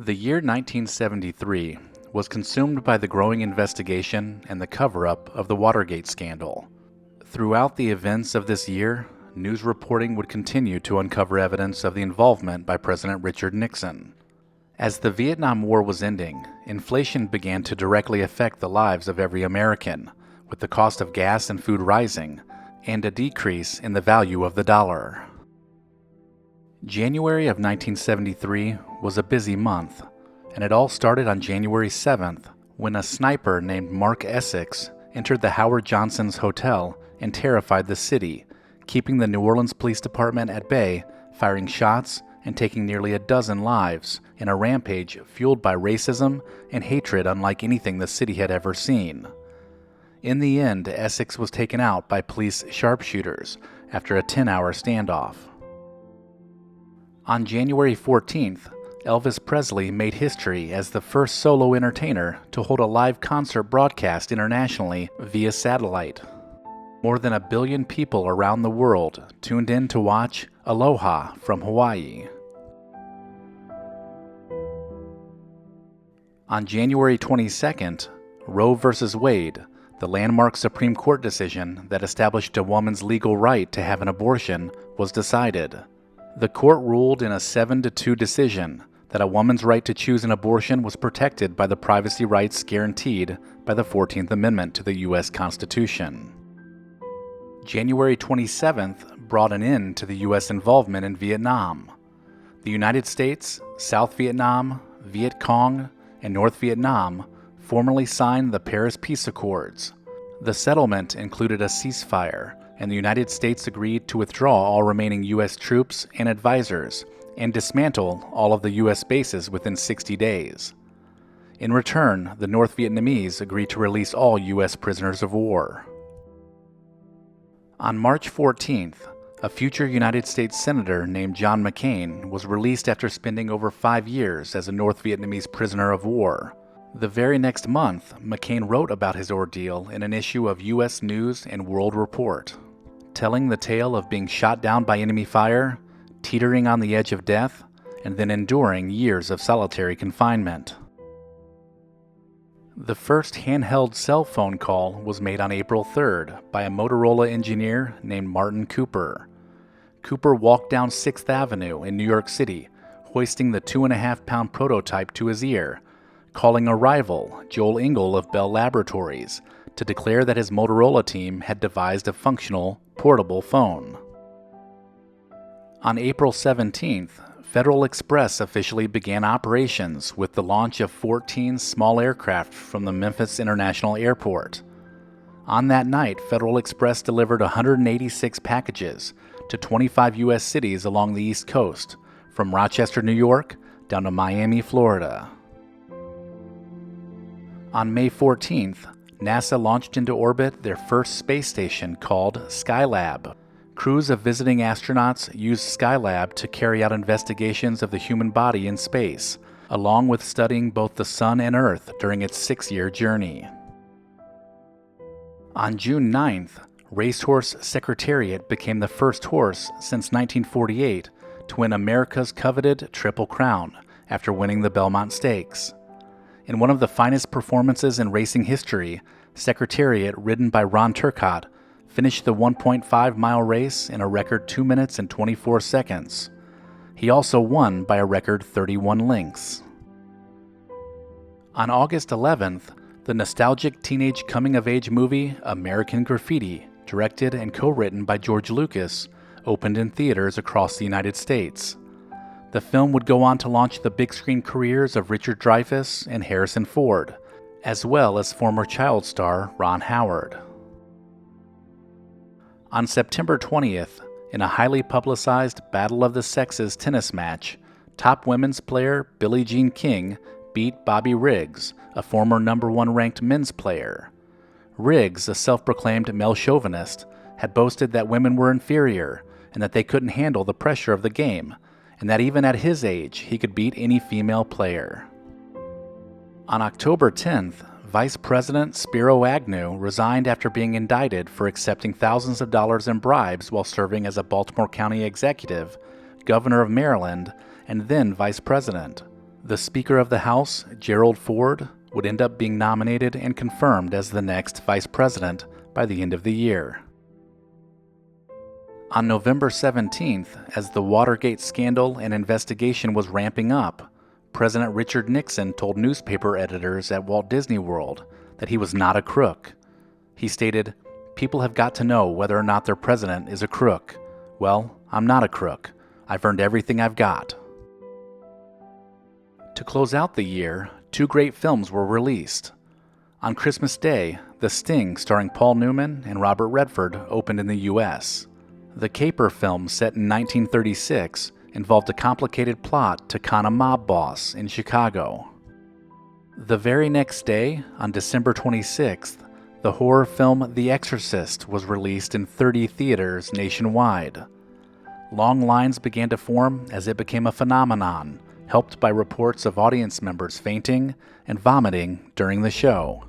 The year 1973 was consumed by the growing investigation and the cover-up of the Watergate scandal. Throughout the events of this year, news reporting would continue to uncover evidence of the involvement by President Richard Nixon. As the Vietnam War was ending, inflation began to directly affect the lives of every American, with the cost of gas and food rising, and a decrease in the value of the dollar. January of 1973 was a busy month, and it all started on January 7th when a sniper named Mark Essex entered the Howard Johnson's hotel and terrified the city, keeping the New Orleans Police Department at bay, firing shots and taking nearly a dozen lives in a rampage fueled by racism and hatred unlike anything the city had ever seen. In the end, Essex was taken out by police sharpshooters after a 10-hour standoff. On January 14th, Elvis Presley made history as the first solo entertainer to hold a live concert broadcast internationally via satellite. More than 1 billion people around the world tuned in to watch Aloha from Hawaii. On January 22nd, Roe v. Wade, the landmark Supreme Court decision that established a woman's legal right to have an abortion, was decided. The court ruled in a 7-2 decision that a woman's right to choose an abortion was protected by the privacy rights guaranteed by the 14th Amendment to the U.S. Constitution. January 27th brought an end to the U.S. involvement in Vietnam. The United States, South Vietnam, Viet Cong, and North Vietnam formally signed the Paris Peace Accords. The settlement included a ceasefire, and the United States agreed to withdraw all remaining U.S. troops and advisors and dismantle all of the U.S. bases within 60 days. In return, the North Vietnamese agreed to release all U.S. prisoners of war. On March 14th, a future United States Senator named John McCain was released after spending over 5 years as a North Vietnamese prisoner of war. The very next month, McCain wrote about his ordeal in an issue of U.S. News and World Report, telling the tale of being shot down by enemy fire, teetering on the edge of death, and then enduring years of solitary confinement. The first handheld cell phone call was made on April 3rd by a Motorola engineer named Martin Cooper. Cooper walked down 6th Avenue in New York City, hoisting the 2.5-pound prototype to his ear, calling a rival, Joel Engel of Bell Laboratories, to declare that his Motorola team had devised a functional, portable phone. On April 17th, Federal Express officially began operations with the launch of 14 small aircraft from the Memphis International Airport. On that night, Federal Express delivered 186 packages to 25 U.S. cities along the East Coast, from Rochester, New York, down to Miami, Florida. On May 14th, NASA launched into orbit their first space station called Skylab. Crews of visiting astronauts used Skylab to carry out investigations of the human body in space, along with studying both the Sun and Earth during its 6-year journey. On June 9th, racehorse Secretariat became the first horse since 1948 to win America's coveted Triple Crown after winning the Belmont Stakes. In one of the finest performances in racing history, Secretariat, ridden by Ron Turcotte, finished the 1.5-mile race in a record 2 minutes and 24 seconds. He also won by a record 31 lengths. On August 11th, the nostalgic teenage coming-of-age movie American Graffiti, directed and co-written by George Lucas, opened in theaters across the United States. The film would go on to launch the big-screen careers of Richard Dreyfuss and Harrison Ford, as well as former child star Ron Howard. On September 20th, in a highly publicized Battle of the Sexes tennis match, top women's player Billie Jean King beat Bobby Riggs, a former #1 ranked men's player. Riggs, a self-proclaimed male chauvinist, had boasted that women were inferior and that they couldn't handle the pressure of the game, and that even at his age, he could beat any female player. On October 10th, Vice President Spiro Agnew resigned after being indicted for accepting thousands of dollars in bribes while serving as a Baltimore County executive, governor of Maryland, and then vice president. The Speaker of the House, Gerald Ford, would end up being nominated and confirmed as the next vice president by the end of the year. On November 17th, as the Watergate scandal and investigation was ramping up, President Richard Nixon told newspaper editors at Walt Disney World that he was not a crook. He stated, "People have got to know whether or not their president is a crook. Well, I'm not a crook. I've earned everything I've got." To close out the year, two great films were released. On Christmas Day, The Sting starring Paul Newman and Robert Redford opened in the U.S. The caper film, set in 1936, involved a complicated plot to con a mob boss in Chicago. The very next day, on December 26th, the horror film The Exorcist was released in 30 theaters nationwide. Long lines began to form as it became a phenomenon, helped by reports of audience members fainting and vomiting during the show.